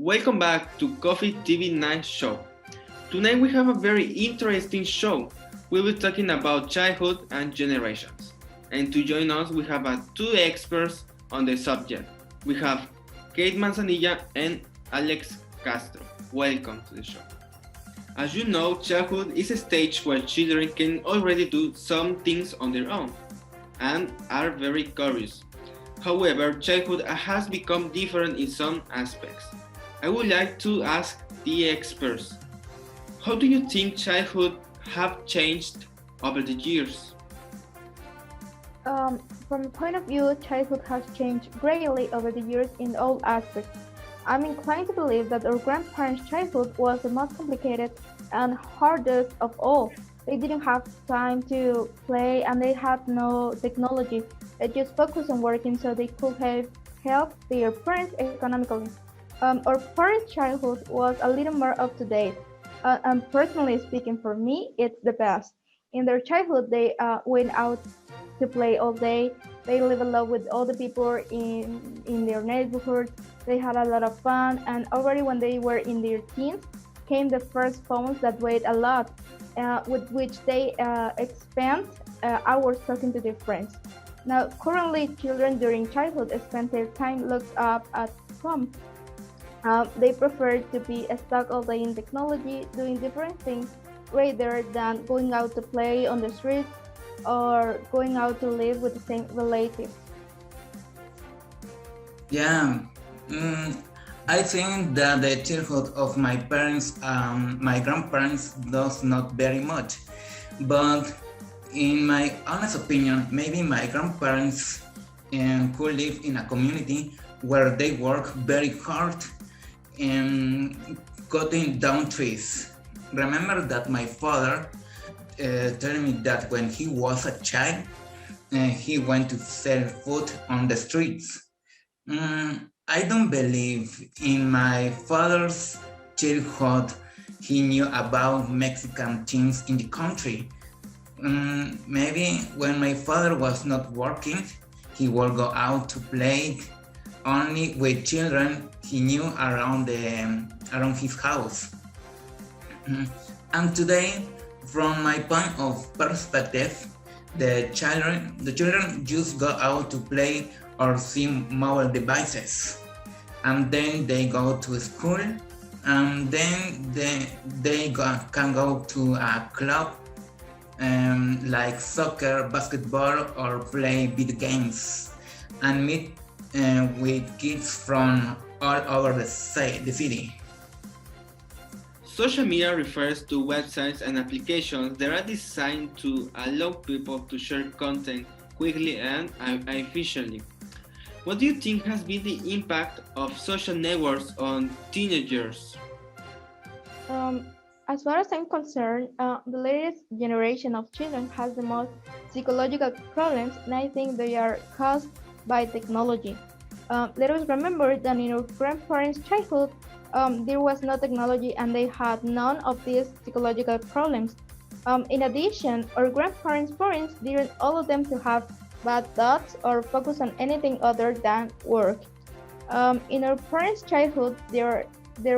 Welcome back to Coffee TV Night Show. Tonight we have a very interesting show. We'll be talking about childhood and generations. And to join us, we have two experts on the subject. We have Kate Manzanilla and Alex Castro. Welcome to the show. As you know, childhood is a stage where children can already do some things on their own and are very curious. However, childhood has become different in some aspects. I would like to ask the experts, how do you think childhood have changed over the years? From a point of view, childhood has changed greatly over the years in all aspects. I'm inclined to believe that our grandparents' childhood was the most complicated and hardest of all. They didn't have time to play and they had no technology. They just focused on working so they could help their parents economically. Our parents' childhood was a little more up to date. And personally speaking, for me, it's the best. In their childhood, they went out to play all day. They lived along with all the people in their neighborhood. They had a lot of fun. And already when they were in their teens, came the first phones that weighed a lot, with which they spent hours talking to their friends. Now, currently, children during childhood spend their time looked up at home. They prefer to be stuck all day in technology, doing different things, rather than going out to play on the streets or going out to live with the same relatives. Yeah, I think that the childhood of my parents, my grandparents, does not very much. But in my honest opinion, maybe my grandparents could live in a community where they work very hard in cutting down trees. Remember that my father told me that when he was a child, he went to sell food on the streets. I don't believe in my father's childhood he knew about Mexican things in the country. Maybe when my father was not working, he would go out to play only with children he knew around his house. And today, from my point of perspective, the children just go out to play or see mobile devices, and then they go to school, and then they can go to a club like soccer, basketball, or play video games, and meet with kids from all over the city. Social media refers to websites and applications that are designed to allow people to share content quickly and efficiently. What do you think has been the impact of social networks on teenagers? As far as I'm concerned, the latest generation of children has the most psychological problems, and I think they are caused by technology. Let us remember that in our grandparents' childhood, there was no technology and they had none of these psychological problems. In addition, our grandparents' parents didn't allow them to have bad thoughts or focus on anything other than work. In our parents' childhood, there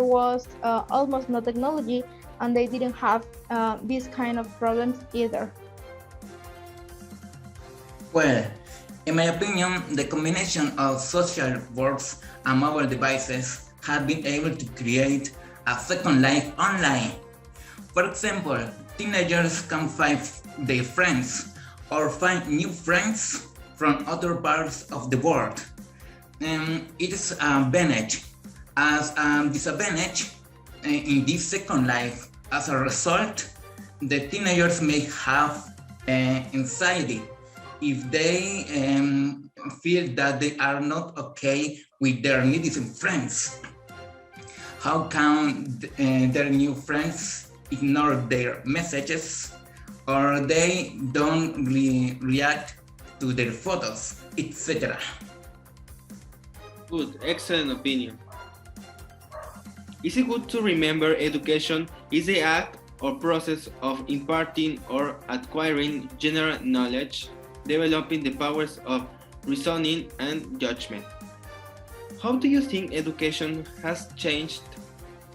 was almost no technology and they didn't have these kind of problems either. Well, in my opinion, the combination of social works and mobile devices have been able to create a second life online. For example, teenagers can find their friends or find new friends from other parts of the world. It is an advantage. As a disadvantage in this second life, as a result, the teenagers may have anxiety if they feel that they are not okay with their medicine friends. How can their new friends ignore their messages, or they don't react to their photos, etc.? Good, excellent opinion. Is it good to remember education is the act or process of imparting or acquiring general knowledge, developing the powers of reasoning and judgment? How do you think education has changed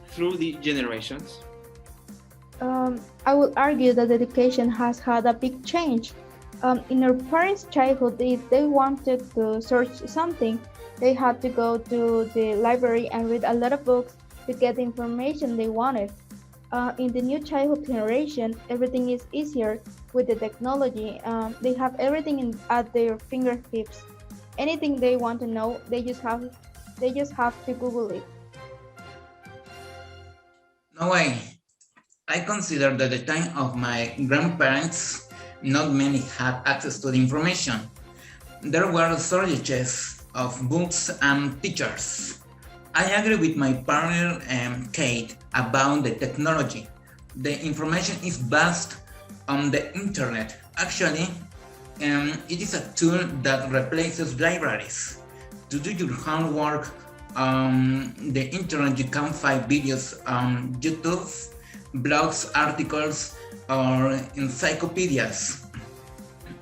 through the generations? I would argue that education has had a big change. In our parents' childhood, if they wanted to search something, they had to go to the library and read a lot of books to get the information they wanted. In the new childhood generation, everything is easier with the technology. They have everything at their fingertips. Anything they want to know, they just have to Google it. No way. I consider that the time of my grandparents, not many had access to the information. There were shortages of books and teachers. I agree with my partner Kate about the technology. The information is vast on the internet. Actually, it is a tool that replaces libraries. To do your homework on the internet, you can find videos on YouTube, blogs, articles, or encyclopedias.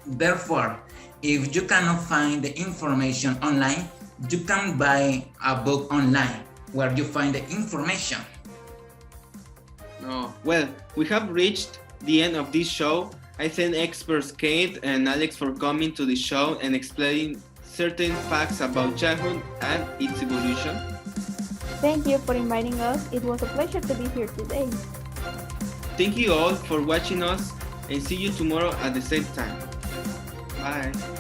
Therefore, if you cannot find the information online, you can buy a book online where you find the information. Oh, well, we have reached the end of this show. I thank experts Kate and Alex for coming to the show and explaining certain facts about childhood and its evolution. Thank you for inviting us. It was a pleasure to be here today. Thank you all for watching us and see you tomorrow at the same time. Bye.